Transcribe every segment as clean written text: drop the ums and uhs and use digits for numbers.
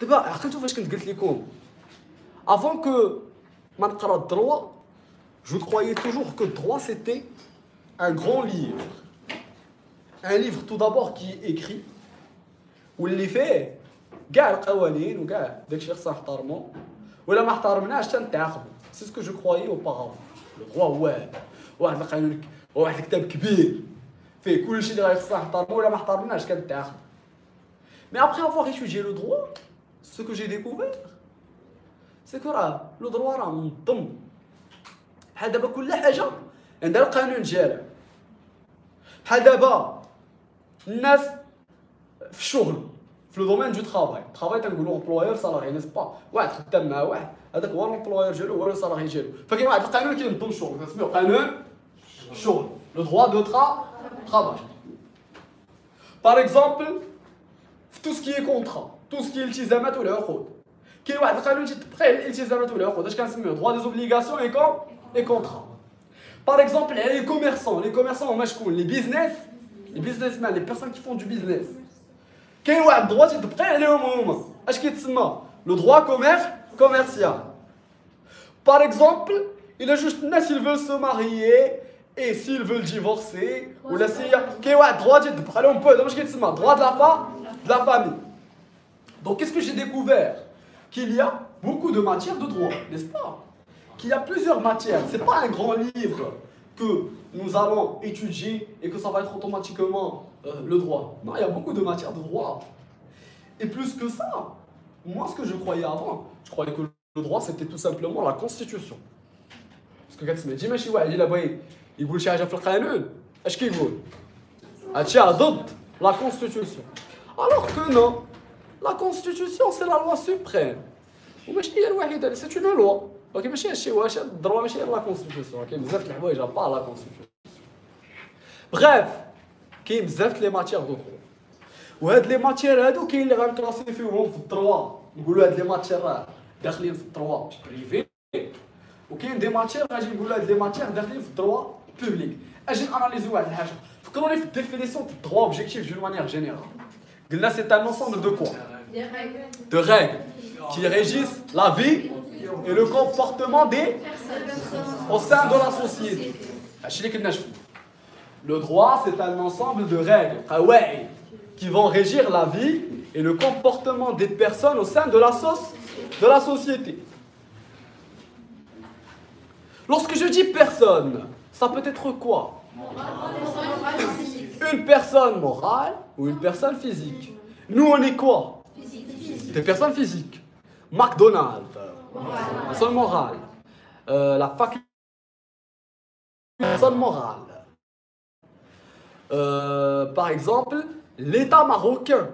دابا عقلتوا فاش كنت قلت لكم avant que ما نقرا الدروا je croyais toujours que droit c'était un grand livre. Un livre tout d'abord qui est écrit واللي فيه كاع القوانين وكاع داكشي خصنا نحترمو ولا ما احترمناش تنتعاقبوا. C'est ce que je croyais auparavant. Le droit هو واحد القانون واحد الكتاب كبير فيه كلشي اللي خصنا نحترمو ولا ما احترمناش كنتعاقبوا. Mais après avoir étudié le droit, ce que j'ai découvert, c'est que le droit راه منظم. بحال دابا كل حاجه عندها القانون ديالها. بحال دابا الناس في الشغل في لو دومين دو ترافاي تنقولوا امبلويور سالاري نيس با واحد خدام مع واحد هذاك هو الامبلويور ديالو هو السالاري ديالو فكاين واحد القانون كينظم الشغل كنسميوه قانون الشغل لو دروا دو ترافاي. باغ اكزومبل في تو سكي كونطرا تو سكي الالتزامات والعقود كاين واحد القانون تيطبق على الالتزامات والعقود اش كنسميوه دروا دي زوبليغاسيون اي كونطرا. باغ اكزومبل على لي كوميرسون هما شكون لي بيزنسمان لي بيرسون كي فون دو بيزنس كاين واحد الدروا تيطبق عليهم هما اش كيتسمى لو دروا كوميرسيال. باغ اكزومبل الا جوج الناس ils veulent se marier et s'ils veulent divorcer ولا سي كاين واحد الدروا تيطبق عليهم بو دابا اش كيتسمى دروا de la famille. Donc qu'est-ce que j'ai découvert? Qu'il y a beaucoup de matières de droit, n'est-ce pas? Qu'il y a plusieurs matières. C'est pas un grand livre que nous allons étudier et que ça va être automatiquement le droit. Non, il y a beaucoup de matières de droit. Et plus que ça, moi ce que je croyais avant, je croyais que le droit c'était tout simplement la constitution. Parce que quand tu me dis ماشي واحد الا بغى يقول شي حاجه في القانون اش كيقول؟ هادشي ضد la constitution. Alors que non, la constitution c'est la loi suprême. وماشي هي الوحيده c'est une loi. اوكي ماشي هادشي واش الدروا ماشي لا كونستيتيوسيون كاين بزاف د الحوايج با لا كونستيتيوسيون. بغيف كاين بزاف لي ماتيير دو دروا وهاد لي ماتيير هادو كاين اللي غنكلاسي فيهم في الدروا نقولوا هاد لي ماتيير راه داخلين في الدروا بريفي وكاين دي ماتيير غادي نقولوا هاد لي ماتيير داخلين في الدروا بوبليك. اجي اناليزيو واحد الحاجه فكروني في الديفينيسيون د الدروا اوبجيكتيف دون مانيير جينيرال. قلنا c'est un ensemble de quoi? De règles qui régissent la vie et le comportement des au sein de la société. Le droit, c'est un ensemble de règles qui vont régir la vie et le comportement des personnes au sein de la société. Lorsque je dis personne, ça peut être quoi? Une personne morale ou une personne physique. Nous, on est quoi? Des personnes physiques. McDonald's, personne morale. La faculté, personne morale. Par exemple, l'État marocain,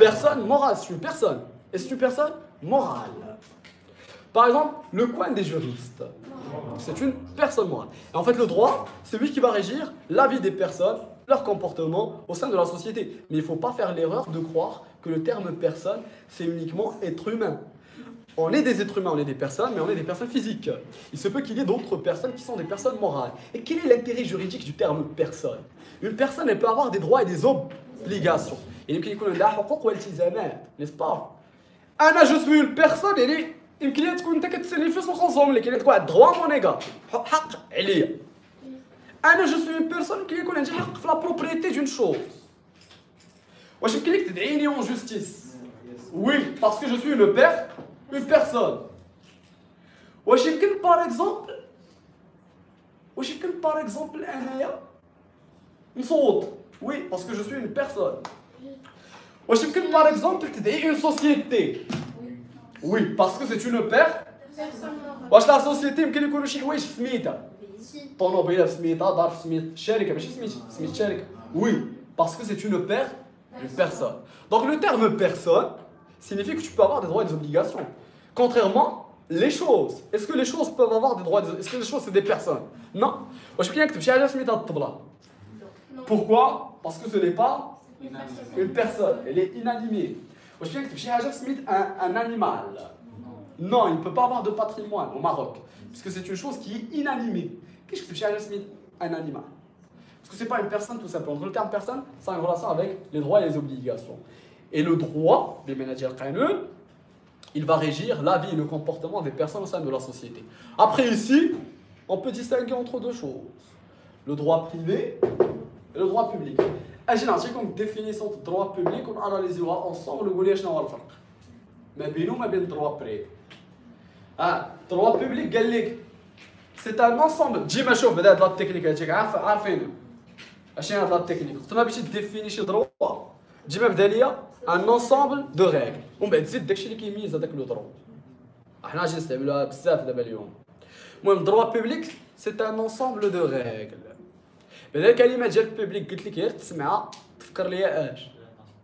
personne morale, c'est une personne. Et c'est une personne morale. Par exemple, le coin des juristes, c'est une personne morale. Et en fait, le droit, c'est lui qui va régir la vie des personnes, leur comportement au sein de la société. Mais il ne faut pas faire l'erreur de croire que le terme personne, c'est uniquement être humain. On est des êtres humains, on est des personnes, mais on est des personnes physiques. Il se peut qu'il y ait d'autres personnes qui sont des personnes morales. Et quel est l'intérêt juridique du terme personne? Une personne, elle peut avoir des droits et des obligations. Et il peut y avoir n'est-ce pas? Anna, je suis une personne, elle est يمكن تكون انت كتسالي فلوس وخلصهم لك، كاين واحد دروا مونيغا حق عليا. انا جو سوي بيرسون يمكن يكون عندي حق في لا بروبريتي دون شوز. واش يمكن لك تدعيني اون جوستيس؟ وي باسكو جو سوي لو بير اون بيرسون. واش يمكن باغ اكزومبل انايا نصوت؟ وي باسكو جو سوي اون بيرسون. واش يمكن باغ اكزومبل تدعي اون سوسيتي؟ Oui, parce que c'est une paire. واش لا سوسيتي يمكن يكونوا شي حوايج في سميتها طوموبيله في سميتها دار في سميت شركه ماشي سميت شركه. Oui, parce que c'est une paire, une personne. Donc le terme personne signifie que tu peux avoir des droits et des obligations. Contrairement, les choses. Est-ce que les choses peuvent avoir des droits? Est-ce que les choses c'est des personnes? Non. واش يمكن نكتب شي حاجه سميتها الطبله؟ Pourquoi? Parce que ce n'est pas une personne, elle est inanimée. واش فيك نكتب شي حاجه سميت un animal? Non, il ne peut pas avoir de patrimoine au Maroc, puisque c'est une chose qui est inanimée. Qu'est-ce que tu fais avec un animal? Parce que ce n'est pas une personne tout simplement. Le terme personne, ça a une relation avec les droits et les obligations. Et le droit, des managers qaanoun, il va régir la vie et le comportement des personnes au sein de la société. Après ici, on peut distinguer entre deux choses. Le droit privé et le droit public. اجي نعطيكم الديفينيسيون تاع الدروا بوبليك وناناليزيوها اونصومبل ونقول لي شنو هو الفرق ما بينه وما بين الدروا بريفي. الدروا بوبليك قال لك سي ان انصومبل. ديما شوف بدا هاد لا تكنيك هاديك عارفين اشنو هاد لا تكنيك. وقت ما بغيتي ديفيني شي دروا ديما بدا ليا ان انصومبل دو ريغل ومن بعد تزيد داكشي اللي كيميز هذاك لو دروا. حنا غادي نستعملوها بزاف دابا اليوم. المهم الدروا بوبليك سي ان انصومبل دو ريغل. بعدا الكلمه ديال بوبليك قلت لك غير تسمعها تفكر ليا اش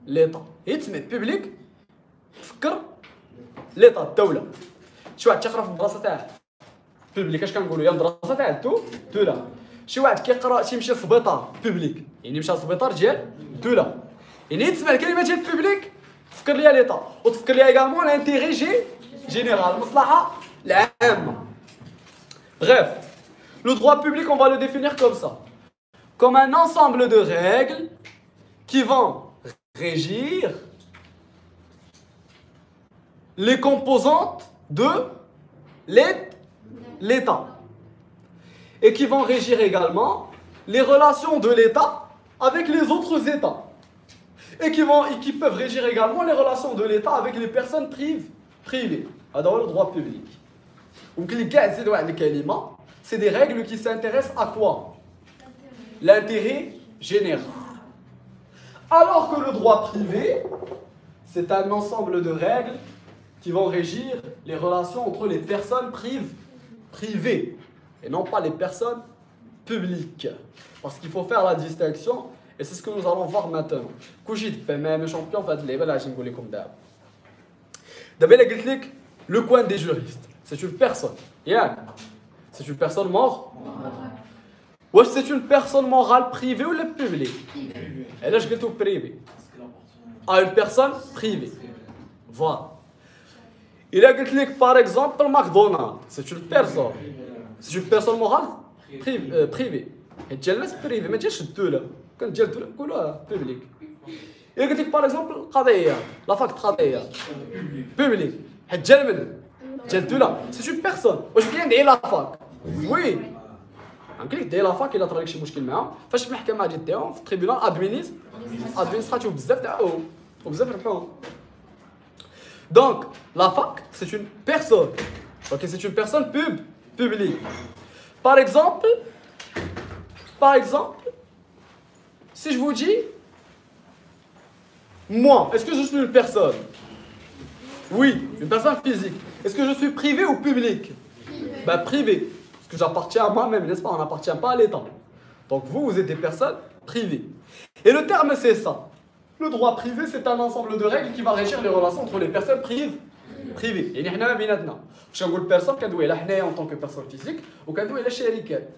ليطا. هي تسمع بوبليك تفكر ليطا الدوله. شي واحد تيقرا في المدرسه تاعه بوبليك اش كنقولوا يا المدرسه تاع الدوله. شي واحد كيقرا تيمشي للسبيطار بوبليك يعني مشى للسبيطار ديال الدوله. يعني تسمع الكلمه ديال بوبليك تفكر ليا ليطا وتفكر ليا ايغالمون لانتيغي جينيرال المصلحه العامه. Bref, le droit public, on va le définir comme ça. Comme un ensemble de règles qui vont régir les composantes de l'État et qui vont régir également les relations de l'État avec les autres États et qui peuvent régir également les relations de l'État avec les personnes privées. هذا هو le droit public. ويمكن لك كاع تزيد واحد الكلمة. C'est des règles qui s'intéressent à quoi? L'intérêt général. Alors que le droit privé, c'est un ensemble de règles qui vont régir les relations entre les personnes privées et non pas les personnes publiques. Parce qu'il faut faire la distinction et c'est ce que nous allons voir maintenant. كلشي دابا mes champions في هاد اللعبة اللي غادي نقول لكم دابا. دابا إلا قلت لك le coin des juristes, c'est une personne. ياك؟ C'est une personne morale. واش c'est une personne morale privée ou publique? علاش قلتو privé? Une personne privée. Voilà. إلا قلت لك par exemple McDonald's, c'est une personne. C'est une personne morale privée. ديال الناس بريفي ما ديالش الدولة. كان ديال الدولة نقولوها public. إلا قلت لك par exemple القضية لا فاك قضية public. حيت ديال من؟ ديال الدولة. C'est une personne. واش بغينا ندعي لا فاك؟ وي. يمكن لك دير لا فاك الا طرا لك شي مشكل معاهم فاش في المحكمه غادي ديهم في التريبيونال ادمينستراتيف بزاف دعوهم وبزاف ربحوهم. دونك لا فاك سي اون بيرسون. اوكي سي اون بيرسون publique. Par exemple si je vous dis moi, est-ce que je suis une personne? Oui, une personne physique. Est-ce que je suis privé ou public? Bah privé. Parce que j'appartiens à moi-même, n'est-ce pas? On n'appartient pas à l'État. Donc vous êtes des personnes privées. Et le terme, c'est ça. Le droit privé, c'est un ensemble de règles qui va régir les relations entre les personnes privées. Et nous, بيناتنا. فاش كنقول personne كندوي على حنايا en tant que personne physique وكندوي على الشركات.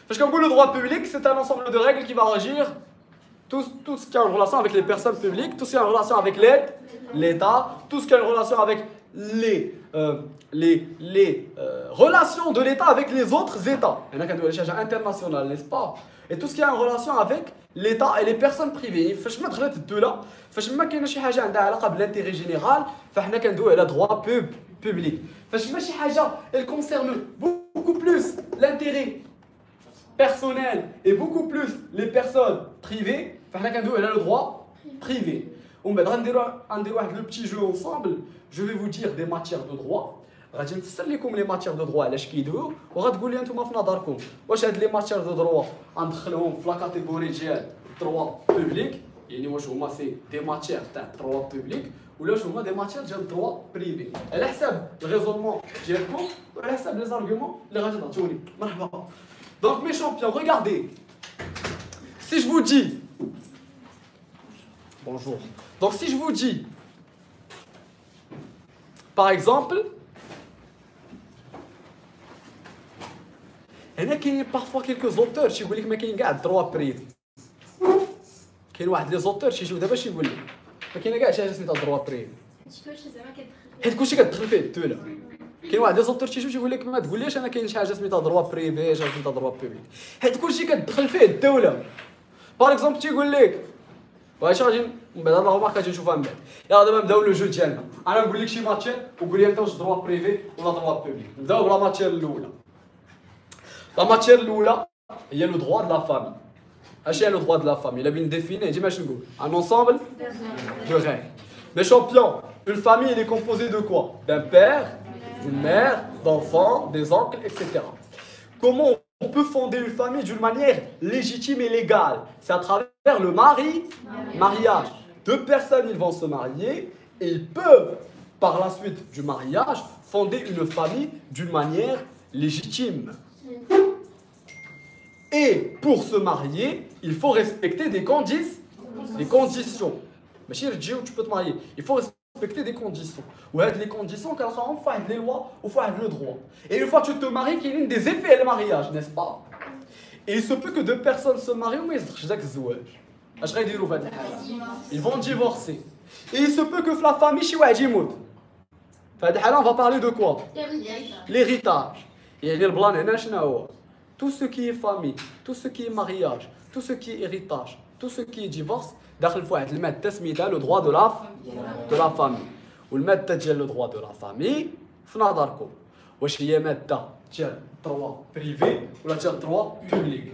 فاش كنقول le droit public, c'est un ensemble de règles qui va régir tout ce qui a une relation avec les personnes publiques, tout ce qui a une relation avec l'État, tout ce qui a une relation avec les relations de l'État avec les autres États. Il y en a qui ont des internationales, n'est-ce pas? Et tout ce qui a une relation avec l'État et les personnes privées. فاش ما دخلت الدولة فاش ما كاينه شي حاجة عندها علاقة بالانتيغي جينيرال فاحنا كندويو على droit public. فاش ما شي حاجة elle concerne beaucoup plus l'intérêt personnel et beaucoup plus les personnes privées فاحنا كندويو على le droit privé. ومن بعد غنديروا واحد لو بتي جو ensemble. Je vais vous dire des matières de droit. غادي نفسر لكم لي ماتيير دو دروا علاش كيدويو وغتقول لي نتوما في نظركم واش هاد لي ماتيير دو دروا غندخلهم في لا كاتيجوري ديال دروا بوبليك يعني واش هما سي دي ماتيير تاع دروا بوبليك ولا واش هما دي ماتيير ديال دروا بريفي على حساب الريزونمون ديالكم وعلى حساب لي زارغومون اللي غادي تعطوني. مرحبا. دونك مي champions, regardez. Si je vous dis bonjour. Donc si je vous dis par exemple هنا كاين parfois quelques auteurs تيقول لك ما كاين كاع الدروا بريفي. كاين واحد لي زوتور تيجيو دابا تيقول لك ما كاينه كاع شي حاجه سميتها الدروا بريفي حيت كلشي كتدخل فيه الدوله. كاين واحد لي زوتور تيجيو تيقول لك ما تقوليش انا كاين شي حاجه سميتها دروا بريفي شي حاجه سميتها دروا بوبليك حيت كلشي كتدخل فيه الدوله. باغ اكزومبل تيقول لك واش غادي من بعد الله غادي نشوفها من بعد. يلا دابا نبداو لو جو ديالنا. انا نقول لك شي ماتير وقول لي انت واش دروا بريفي ولا دروا بوبليك. نبداو بلا ماتير الاولى. لا ماتير الاولى هي لو دروا دو لا فامي. اش هي لو دروا دو لا فامي؟ الا بين ديفيني ديما اش نقول؟ ان ensemble de règles. Les champions, une famille elle est composée de quoi? D'un père, d'une mère, d'enfants, des oncles, etc. Comment on peut fonder une famille d'une manière légitime et légale? C'est à travers le mariage. Deux personnes ils vont se marier et ils peuvent par la suite du mariage fonder une famille d'une manière légitime. Et pour se marier, il faut respecter des conditions. Mais tu peux te marier. Il faut respecter des conditions. Ou les conditions qu'elles sont en les lois ou le droit. Et une fois que tu te maries, il y a des effets le mariage, n'est-ce pas? Et il se peut que deux personnes se marient ou ils vont divorcer. Et il se peut que la famille on va parler de quoi? L'héritage. Et tout ce qui est famille, tout ce qui est mariage, tout ce qui est héritage, tout ce qui est divorce, le droit de la famille. Le droit de la famille, واش هي ماده ديال droit privé ولا ديال droit public؟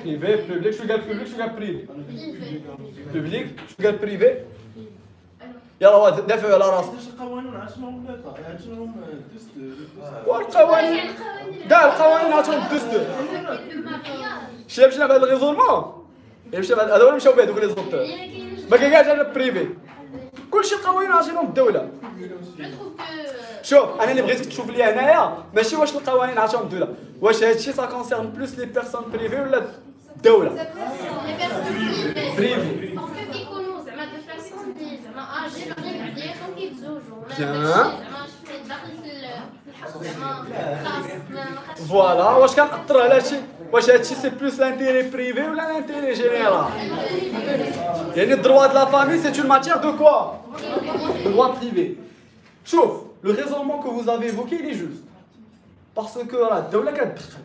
privé public. شنو قال public شنو قال privé؟ public شنو قال privé؟ يلا دافعوا على راسك. القوانين عشان والقوانين كاع القوانين عطاهم الدستور. شي مشينا بهذا الريزولمون يمشي هذا ولا مشاو به دوك لي زوبتور ما كاينش انا بريفي كلشي القوانين عطيناهم الدوله. شوف انا اللي بغيتك تشوف لي هنايا ماشي واش القوانين عطاهم الدوله، واش هادشي سا كونسيرن بلوس لي بيرسون بريفي ولا الدوله؟ بريفي كيكونوا زعما دي بيرسون اللي زعما اجي باغيين عديهم كيتزوجوا زعما داخل في الحق زعما خاص. فوالا واش كنأثر على هادشي؟ واش هادشي سي بلوس لانتيري بريفي ولا لانتيري جينيرال؟ يعني الدروا د لا فامي سي اون ماتيير دو كوا؟ دروا بريفي. شوف لو ريزونمون كو فوز افي ايفوكي لي جوست باسكو راه الدوله كتدخل،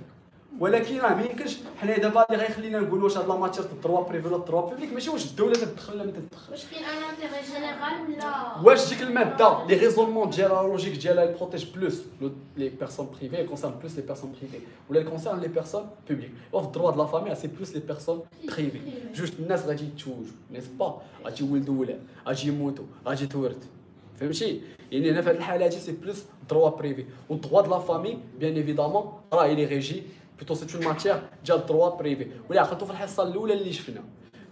ولكن راه ما يمكنش حنا دابا اللي غيخلينا نقولوا واش هاد لا ماتير الدروا بريفي ولا الدروا بوبليك ماشي واش الدوله تدخل ولا ما تدخلش. واش كاين ان انتيغي جينيرال ولا واش ديك الماده لي ريزونمون ديالها لوجيك ديالها بروتيج بلوس لي بيرسون بريفي كونسيرن بلوس لي بيرسون بريفي ولا كونسيرن لي بيرسون بوبليك؟ وفي الدروا د لا فامي سي بلوس لي بيرسون بريفي. جوج الناس غادي يتزوجوا نيس با، غادي يولدوا ولاد، غادي يموتوا، غادي تورث، فهمتي؟ يعني هنا في هذه الحاله هذه سي بلوس دروا بريفي. والدروا د لا فامي بيان ايفيدامون راه لي ريجي بلوتو سي اون ماتيير ديال دروا بريفي. ولا عقلتوا في الحصه الاولى اللي شفنا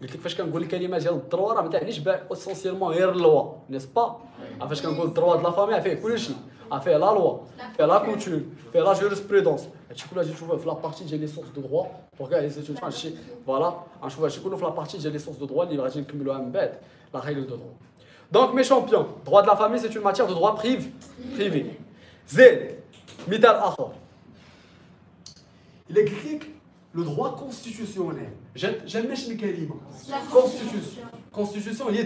قلت لك فاش كنقول الكلمه ديال الدروا راه ما تعنيش اسونسيالمون غير اللوا نيس با. فاش كنقول الدروا د لا فامي فيه كلشي، فيه لا لوا، فيه لا كوتور، فيه لا جوريسبرودونس. هادشي كله غادي نشوفوه في لا بارتي ديال لي سورس دو دروا بور كاع لي ستوديون. هادشي فوالا غنشوفوا هادشي كله في لا بارتي ديال لي سورس دو دروا اللي غادي نكملوها من بعد لا ريغل دو دروا. Donc mes champions, droit de la famille c'est une matière de droit privé. Z, مثال آخر. Il explique le droit constitutionnel. جناش الكلمة. Constitution هي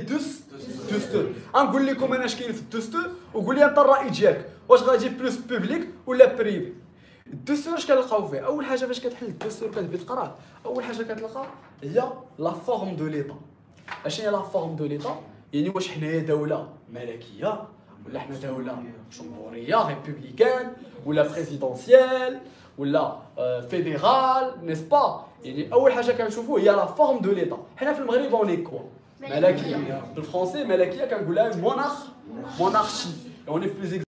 دستور. غنقول لكم انا اش كاين في الدستور وقول لي انت الرأي ديالك واش غادي بلوس بوبليك ولا بريفي. الدستور اش كنلقاو فيه؟ أول حاجة فاش كتحل الدستور كتبدا تقراه، أول حاجة كتلقى هي لا فورم دو ليطا. اش هي لا فورم دو ليطا؟ يعني واش حنايا دولة ملكية ولا حنا دولة جمهورية ريبوبليكان ولا بريزيدونسيال ولا فيدرال نيس با؟ يعني أول حاجة كنشوفو هي لا فورم دو ليطا. حنا في المغرب اوني كوا؟ ملكية. بالفرنسي ملكية كنقولها مونارشي. اوني بلوز